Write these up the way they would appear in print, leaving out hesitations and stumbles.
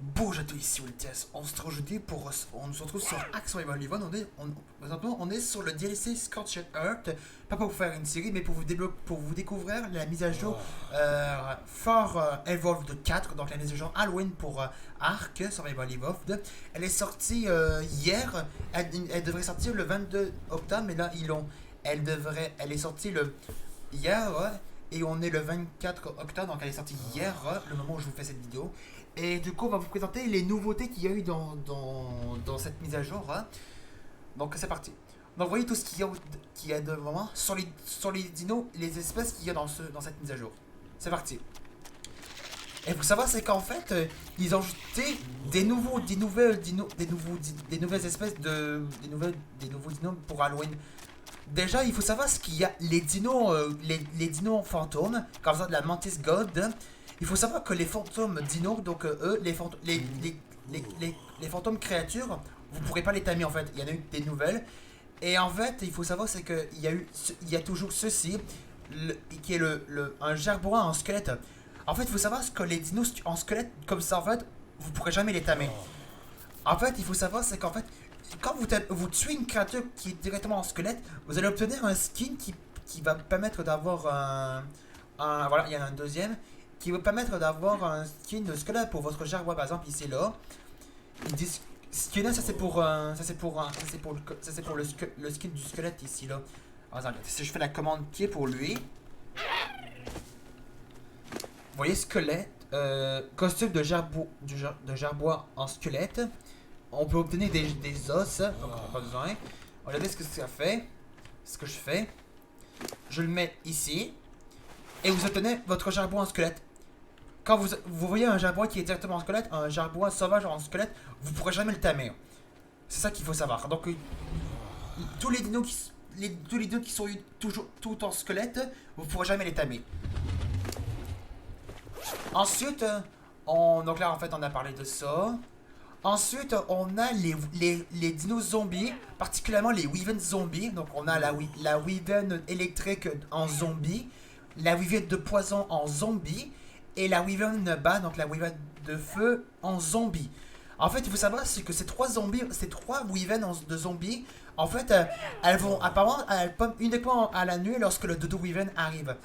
Bonjour à tous, ici Ultias. On se retrouve aujourd'hui on se retrouve sur Ark Survival Evolved. Présentement, on est sur le DLC Scorched Earth. Pas pour vous faire une série, mais pour vous découvrir la mise à jour For Evolved 4, donc la mise à jour Halloween pour Ark Survival Evolved. Elle est sortie hier. Elle devrait sortir le 22 octobre, mais là elle est sortie hier. Et on est le 24 octobre, donc elle est sortie hier, le moment où je vous fais cette vidéo. Et du coup, on va vous présenter les nouveautés qu'il y a eu dans cette mise à jour. Donc c'est parti. Donc vous voyez tout ce qu'il y a devant sur les dinos, les espèces qu'il y a dans cette mise à jour. C'est parti. Et vous savez, c'est qu'en fait, ils ont ajouté des nouvelles espèces des nouveaux dinos pour Halloween. Déjà, il faut savoir ce qu'il y a les dinos fantômes, comme ça de la Mantis God. Il faut savoir que les fantômes dinos, donc eux, les fantômes créatures, vous ne pourrez pas les tamer en fait. Il y en a eu des nouvelles. Et en fait, il faut savoir c'est qu'il y a toujours ceci, qui est un gerbois en squelette. En fait, il faut savoir que les dinos en squelette comme ça, en fait, vous ne pourrez jamais les tamer. En fait, il faut savoir c'est qu'en fait, quand vous tuez une créature qui est directement en squelette, vous allez obtenir un skin qui va permettre d'avoir voilà, il y en a un deuxième qui va permettre d'avoir un skin de squelette pour votre gerbois, par exemple, ici là. Ils disent skin, ça c'est pour le skin du squelette ici là. Alors, attends, si je fais la commande qui est pour lui, vous voyez squelette, costume de gerbois en squelette. On peut obtenir des os, donc on n'a pas besoin. Regardez ce que ça fait. Ce que je fais. Je le mets ici. Et vous obtenez votre gerbois en squelette. Quand vous voyez un gerbois qui est directement en squelette, un gerbois sauvage en squelette, vous ne pourrez jamais le tamer. C'est ça qu'il faut savoir. Donc, tous les dinos qui sont toujours tout en squelette, vous ne pourrez jamais les tamer. Ensuite, donc là en fait on a parlé de ça. Ensuite, on a les dinos zombies, particulièrement les Wyvern zombies. Donc, on a la Wyvern électrique en zombie, la Wyvern de poison en zombie, et la Wyvern bas, donc la Wyvern de feu en zombie. En fait, il faut savoir c'est que ces trois Wyvern de zombies, en fait, elles vont apparemment uniquement à la nuit lorsque le Dodo Wyvern arrive.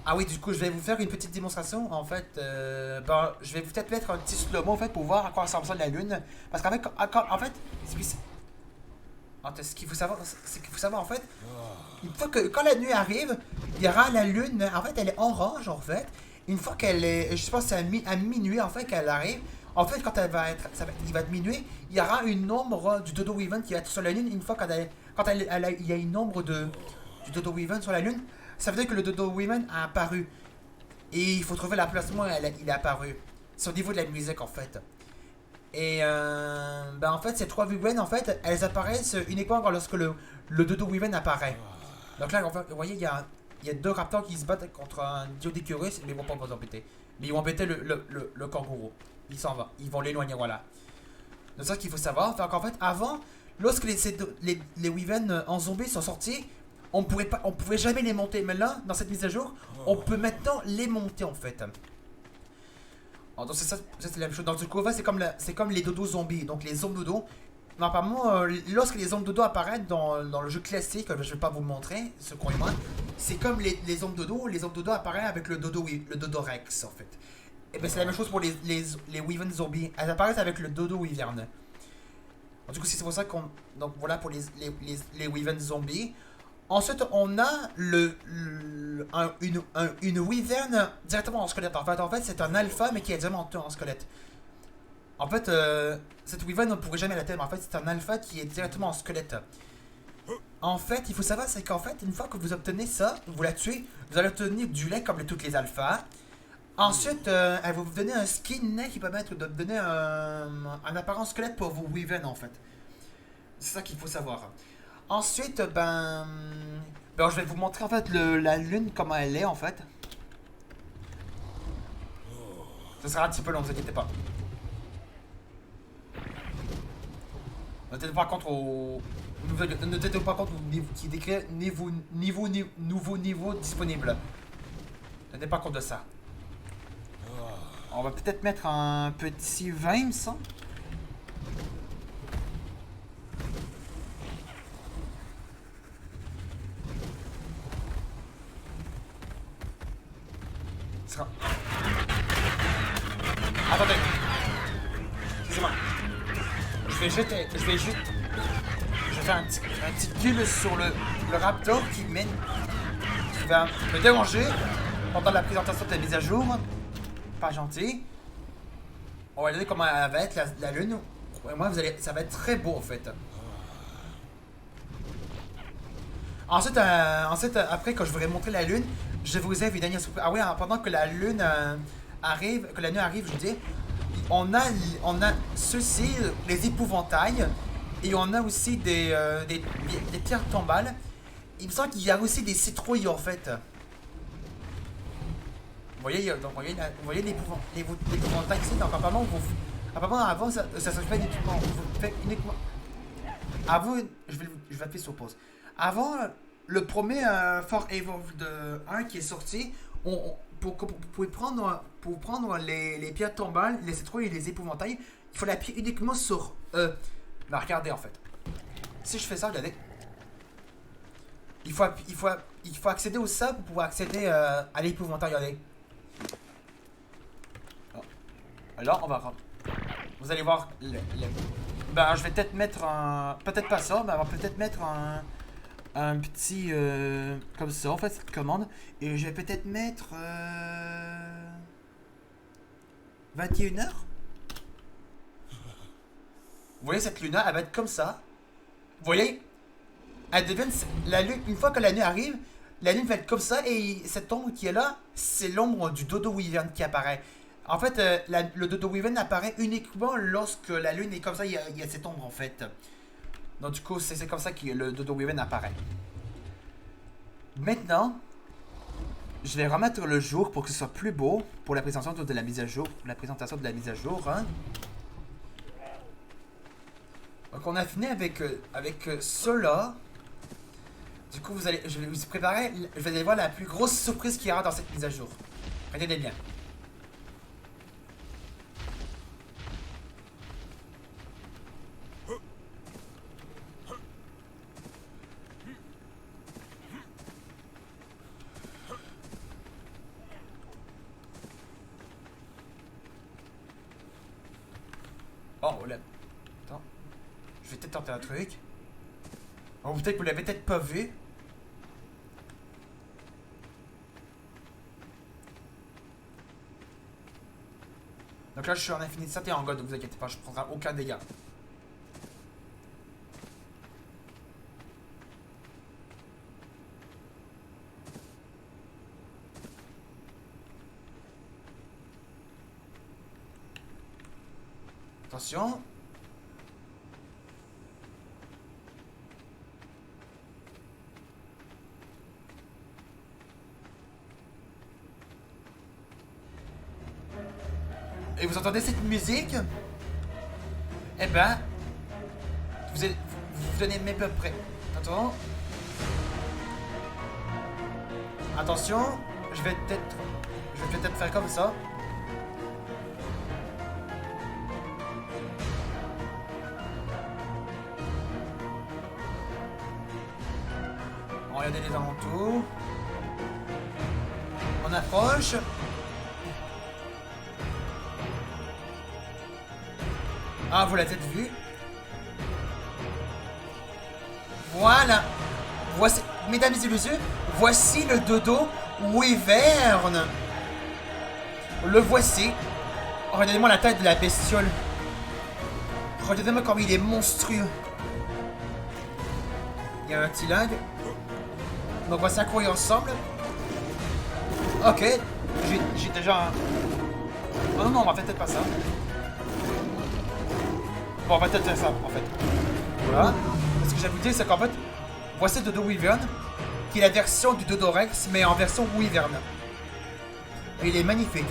Ah oui, du coup, je vais vous faire une petite démonstration. En fait, je vais peut-être mettre un petit slow-mo en fait, pour voir à quoi ressemble ça la lune. Parce qu'en fait, ce qu'il faut savoir, en fait, une fois que quand la nuit arrive, il y aura la lune. En fait, elle est orange en fait. Une fois qu'elle est, je pense, à minuit en fait qu'elle arrive. En fait, quand il va être minuit, il y aura une ombre du Dodo Weavon qui va être sur la lune. Une fois il y a une ombre du Dodo Weavon sur la lune, ça veut dire que le Dodo Women a apparu. Et il faut trouver l'emplacement où il est apparu. C'est au niveau de la musique en fait. Et en fait, ces trois Women en fait, elles apparaissent uniquement lorsque le Dodo Women apparaît. Donc là, en fait, vous voyez, il y a deux raptors qui se battent contre un Diodicurus, mais ils vont pas vous embêter. Mais ils vont embêter le kangourou. Il s'en va. Ils vont l'éloigner, voilà. Donc ça, ce qu'il faut savoir. Donc en fait, avant, lorsque les Wyvern en zombie sont sortis, on pouvait jamais les monter. Mais là, dans cette mise à jour, on peut maintenant les monter en fait. Alors, donc ça c'est la même chose. Dans du coup, c'est comme les dodos zombies. Donc les zombies dodos. Normalement, lorsque les zombies dodos apparaissent dans le jeu classique, je vais pas vous le montrer, ce croyez-moi, c'est comme les zombies dodos. Les zombies dodos apparaissent avec le dodo rex en fait. Et ben c'est la même chose pour les Wyvern zombies. Elles apparaissent avec le dodo wyvern. Du coup, c'est pour ça qu'on. Donc voilà pour les Wyvern zombies. Ensuite, on a une Wyvern directement en squelette. En fait c'est un alpha, mais qui est directement en squelette. En fait, cette Wyvern, on ne pourrait jamais la tamer. En fait, c'est un alpha qui est directement en squelette. En fait, il faut savoir, c'est qu'en fait, une fois que vous obtenez ça, vous la tuez, vous allez obtenir du lait comme toutes les alphas. Ensuite, elle va vous donner un skin qui va permettre de donner un apparent squelette pour vos Wyvern, en fait. C'est ça qu'il faut savoir. Ensuite, je vais vous montrer en fait la lune comment elle est en fait. Ça sera un petit peu long, ne vous inquiétez pas. Notez pas contre notez pas contre qui décrit nouveau niveau disponible. Notez pas compte de ça. On va peut-être mettre un petit 20, il me semble. Attendez. Excusez-moi. Je vais juste... Je vais faire un petit kill sur le raptor qui va me déranger pendant la présentation de la mise à jour. Pas gentil. On va regarder comment elle va être, la lune. Et moi, ça va être très beau, en fait. Ensuite, après, quand je voudrais montrer la lune, je vous ai une dernière surprise. Ah oui, pendant que la lune arrive, je dis, on a ceux-ci, les épouvantails, et on a aussi des pierres tombales. Il me semble qu'il y a aussi des citrouilles, en fait. Vous voyez, l'épouvantail ici, donc apparemment, avant, ça se fait uniquement, uniquement. Avant, je vais appuyer sur pause. Avant, le premier For Evolved 1 qui est sorti, pour prendre les pierres tombales, les citrouilles et les épouvantails, il faut l'appuyer uniquement sur E. Bah, regardez en fait. Si je fais ça, regardez. Il faut accéder au sable pour pouvoir accéder à l'épouvantail, regardez. Alors, on va rentrer. Vous allez voir ben, je vais peut-être mettre un... Peut-être pas ça, mais on va peut-être mettre un petit... comme ça, en fait, cette commande. Et je vais peut-être mettre... 21h. Vous voyez, cette lune, elle va être comme ça. Vous voyez? Elle devient... La lune, une fois que la nuit arrive, la lune va être comme ça. Et cette ombre qui est là, c'est l'ombre du Dodo Wyvern qui apparaît. En fait, le Dodo Wyvern apparaît uniquement lorsque la lune est comme ça, il y a cette ombre en fait. Donc du coup, c'est comme ça que le Dodo Wyvern apparaît. Maintenant, je vais remettre le jour pour que ce soit plus beau pour la présentation de la mise à jour. Hein. Donc on a fini avec cela. Du coup, je vais vous préparer, je vais aller voir la plus grosse surprise qu'il y aura dans cette mise à jour. Regardez bien. Oh là. Attends. Je vais peut-être tenter un truc. Oh, peut-être que vous l'avez peut-être pas vu. Donc là, je suis en infini de santé en god, ne vous inquiétez pas, je ne prendrai aucun dégât. Attention. Et vous entendez cette musique? Eh ben, vous donnez mes peu près. Attends. Attention, je vais peut-être faire comme ça. On va regarder les alentours. On approche. Ah, vous l'avez peut-être vu. Voilà. Voici, mesdames et messieurs, voici le Dodo Wyvern. Le voici. Regardez-moi la taille de la bestiole. Regardez-moi comme il est monstrueux. Il y a un petit lag. Donc voici à courir ensemble. Ok. J'ai déjà un... Oh non, non, on va peut-être pas ça. Bon, on va peut-être faire ça, en fait. Voilà. Ce que j'ai à vous dire, c'est qu'en fait, voici Dodo Wyvern, qui est la version du Dodo Rex, mais en version Wyvern. Et il est magnifique.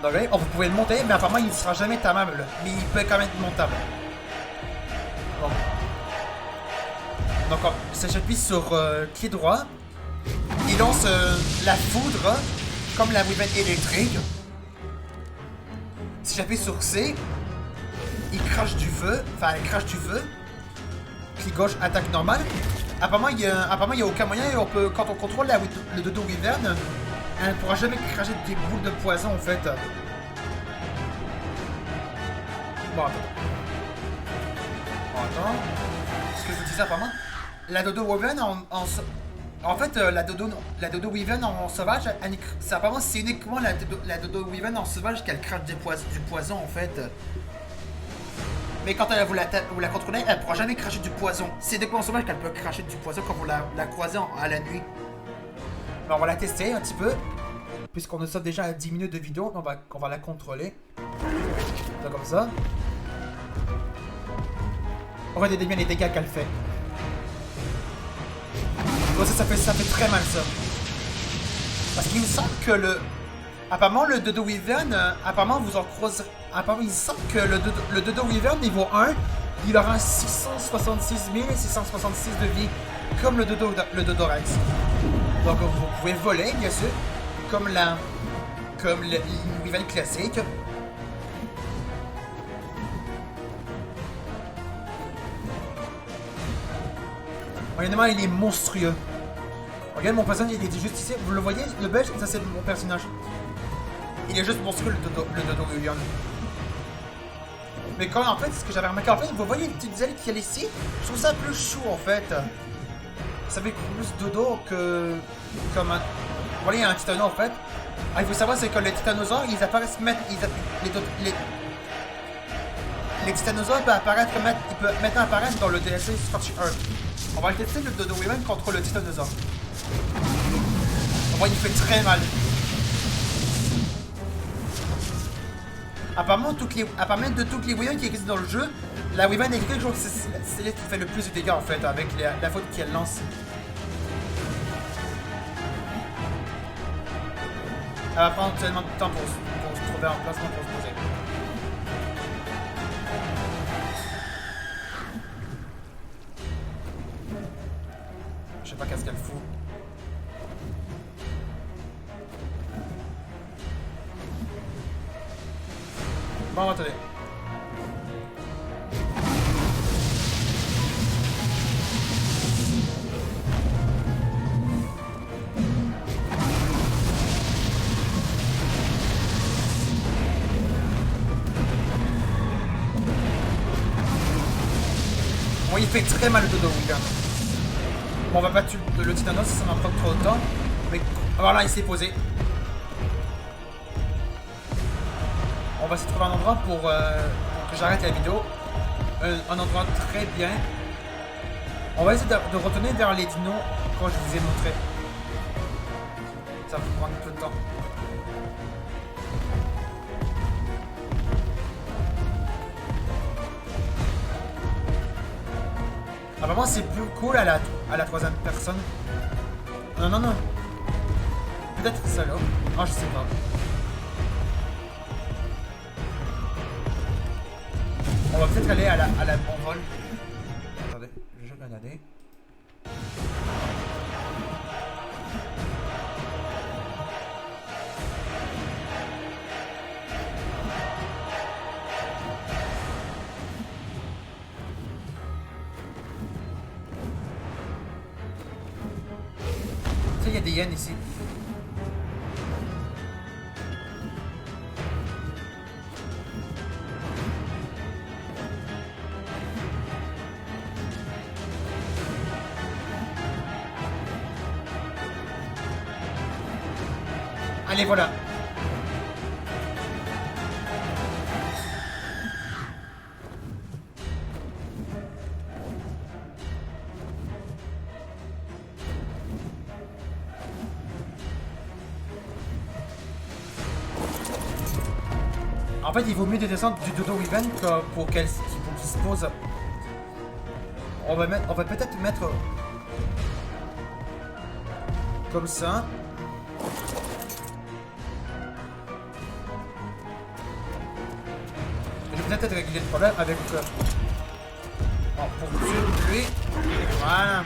Donc, vous pouvez le monter, mais apparemment, il ne sera jamais tamable. Mais il peut quand même être montable. Bon. Donc, si j'appuie sur clic droit, il lance la foudre. comme la Wyvern électrique. Si j'appuie sur C, il crache du feu. Enfin, il crache du feu. Clic gauche, attaque normale. Apparemment, il y a aucun moyen. Et on peut, quand on contrôle le dodo Wyvern, elle ne pourra jamais cracher des boules de poison en fait. Bon, attends. Bon, attends. Ce que je vous disais apparemment, la dodo Wyvern en fait, la dodo Wyvern en sauvage, apparemment c'est uniquement la dodo Wyvern en sauvage qu'elle crache du poison en fait. Mais quand vous la contrôlez, elle ne pourra jamais cracher du poison. C'est uniquement en sauvage qu'elle peut cracher du poison quand vous la croisez à la nuit. Mais on va la tester un petit peu. Puisqu'on nous sauve déjà à 10 minutes de vidéo, on va la contrôler. Donc, comme ça. Regardez bien les dégâts qu'elle fait. Bon, ça fait très mal ça. Parce qu'il me semble que apparemment le dodo Wyvern, apparemment vous en croiserez. Apparemment il me semble que le dodo Wyvern niveau 1, il aura 666 666 de vie. Comme le Dodorex. Donc vous pouvez voler bien sûr. Comme le Wyvern classique. Honnêtement, il est monstrueux. Regarde mon personnage, il est juste ici. Vous le voyez, le belge, ça c'est mon personnage. Il est juste monstrueux le dodo Wyvern. Mais quand en fait, ce que j'avais remarqué, en fait, vous voyez les petites ailes qu'il y a ici, je trouve ça plus chou en fait. Ça fait plus dodo que comme un. Vous voyez, il y a un titano en fait. Ah, il faut savoir, c'est que les titanosaures, ils apparaissent les titanosaures peuvent apparaître, ils peuvent maintenant apparaître dans le DLC Scorched Earth. On va le tester le dodo Wyvern contre le titanosaure. On voit, il fait très mal. Apparemment, de toutes les Wyverns qui existent dans le jeu, la Wyvern électrique, je trouve que c'est celle qui fait le plus de dégâts en fait, avec la faute qu'elle lance. Elle va prendre tellement de temps pour se trouver en placement pour se poser. Je sais pas qu'est-ce qu'elle fout. Bon, attendez. Bon, il fait très mal le dodo Wyvern. Bon, on va pas tuer le titanos, ça va prendre trop de temps. Mais voilà, il s'est posé. On va se trouver un endroit pour que j'arrête la vidéo. Un endroit très bien. On va essayer de retourner vers les dinos quand je vous ai montré. Ça va prendre un peu de temps. Apparemment c'est plus cool à la troisième personne. Non, non, non. Peut-être ça là. Ah, je sais pas. On va peut-être aller à la en vol. Attendez, je vais regarder. Tu sais, il y a des hyènes ici. Allez, voilà. En fait, il vaut mieux des descentes du dodo Wyvern pour qu'il se pose. On va peut-être mettre comme ça. Je vais peut-être régler le problème avec bon, pour tuer lui. Voilà.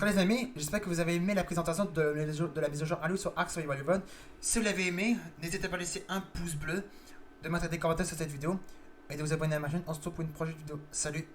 tout cas, les amis, j'espère que vous avez aimé la présentation de la mise au jour Halo sur Ark Survival Evolved. Si vous l'avez aimé, n'hésitez pas à laisser un pouce bleu, de mettre des commentaires sur cette vidéo et de vous abonner à ma chaîne. On se retrouve pour une prochaine vidéo. Salut!